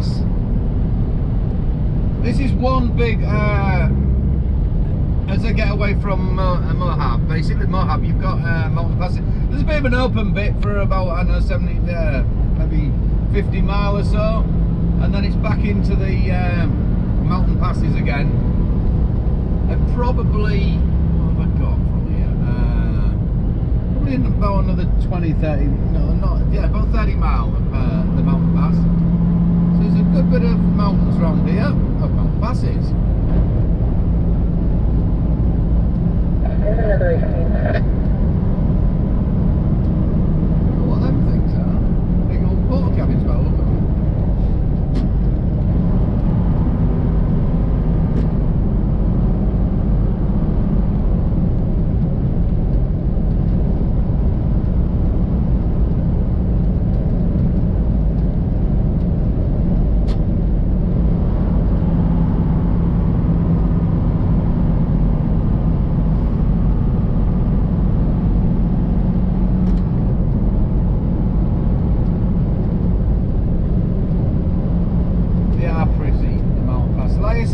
Pass. This is one big, as I get away from Moab, basically Moab, you've got mountain passes. There's a bit of an open bit for about, I don't know, 70, maybe 50 mile or so, and then it's back into the mountain passes again. And probably, what have I got from here? Probably in about another 20, 30, no, not, yeah, about 30 mile of the mountain pass. So there's a good bit of mountains around here, of mountain passes. Another 18. What them things are? Big old porta cabins by the look of them.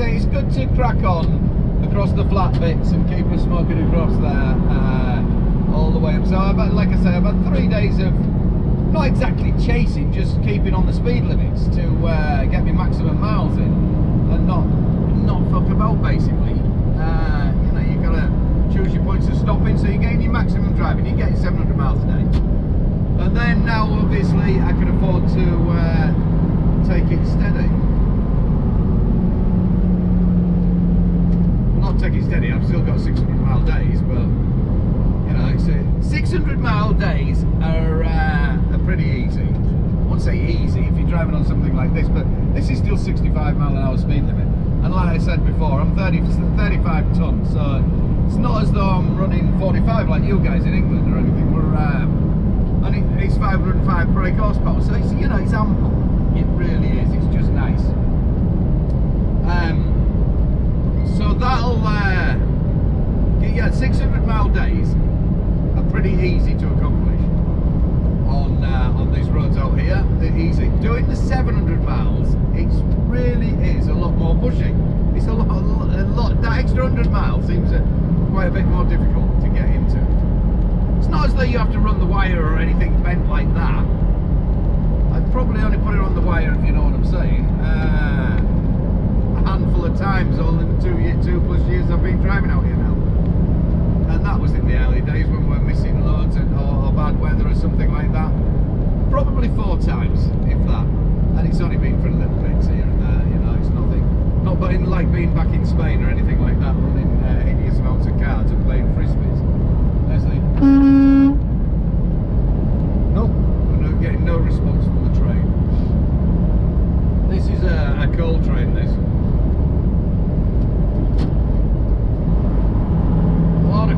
It's good to crack on across the flat bits and keep us smoking across there all the way up. So like I say, I've had 3 days of not exactly chasing, just keeping on the speed limits to get me maximum miles in and not fuck about basically. You know, you've got to choose your points of stopping, so you're getting your maximum driving, you're getting 700 miles a day. And then now obviously I can afford to take it steady. Take it steady. I've still got 600 mile days, but you know, it's 600 mile days are pretty easy. I won't say easy if you're driving on something like this, but this is still 65 mile an hour speed limit. And like I said before, I'm 35 tons, so it's not as though I'm running 45 like you guys in England or anything. We're and it's 505 brake horsepower, so it's, you know, it's ample. It really is. It's just nice. So that'll, yeah, 600 mile days are pretty easy to accomplish on these roads out here. They're easy. Doing the 700 miles, it really is a lot more pushing. It's a lot. That extra 100 miles seems quite a bit more difficult to get into. It's not as though you have to run the wire or anything bent like that. I'd probably only put it on the wire if you know what I'm saying. Handful of times all in the 2+ years I've been driving out here now, and that was in the early days when we were missing loads or bad weather or something like that. Probably 4 times, if that, and it's only been for little bits here and there. You know, it's nothing. Not but in like being back in Spain or anything like that, running hideous amounts of cards and playing frisbees. Leslie. Nope, we're not getting no response from the train. This is a coal train. This.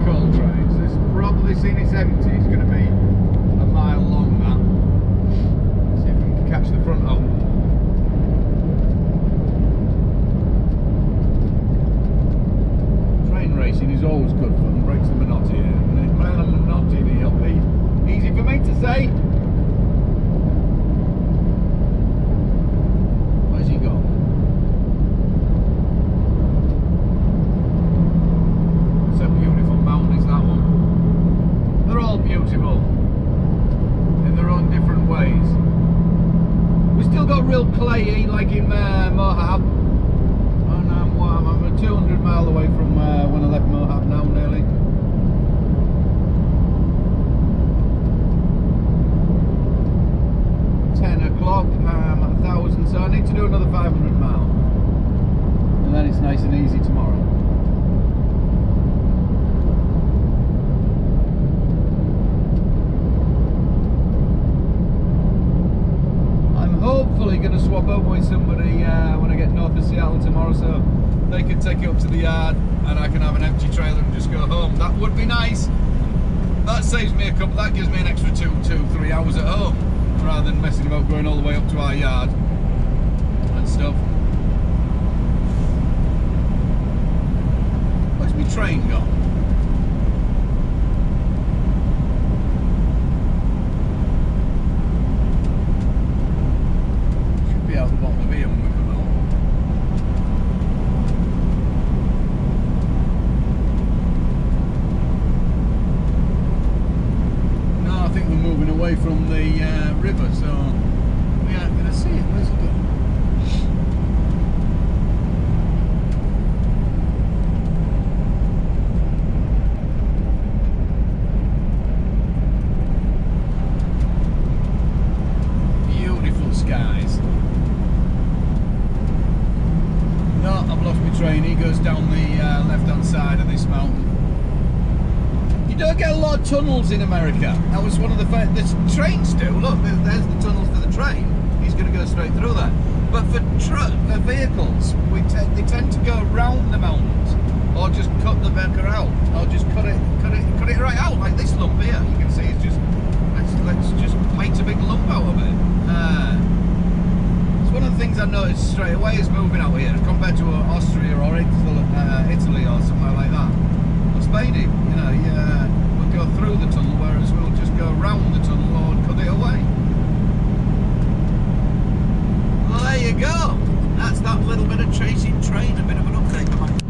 Coal trains. It's probably seen it's empty. It's going to be a mile long. That. See if we can catch the front up. Train racing is always good fun. Breaks the monotony. Monotony. It'll be easy for me to say. Where's he gone? Beautiful in their own different ways. We still got real clayey like in Moab, and I'm 200 mile away from when I left Moab now, nearly. O'clock, I'm at 1,000, so I need to do another 500 mile, and then it's nice and easy tomorrow. Hopefully going to swap over with somebody when I get north of Seattle tomorrow, so they can take it up to the yard and I can have an empty trailer and just go home. That would be nice. That saves me that gives me an extra 2-3 hours at home, rather than messing about going all the way up to our yard and stuff. Where's my train gone? Out the bottom of here. train, he goes down the left-hand side of this mountain. You don't get a lot of tunnels in America. That was one of the trains do. Look, there's the tunnels to the train. He's going to go straight through that. But for vehicles, they tend to go round the mountains, or just cut the Becker out, or just cut it right out, like this lump here. You can see it's just let's just make a big lump out of it. It's one of the things I noticed straight away is moving out here compared to Austria or Italy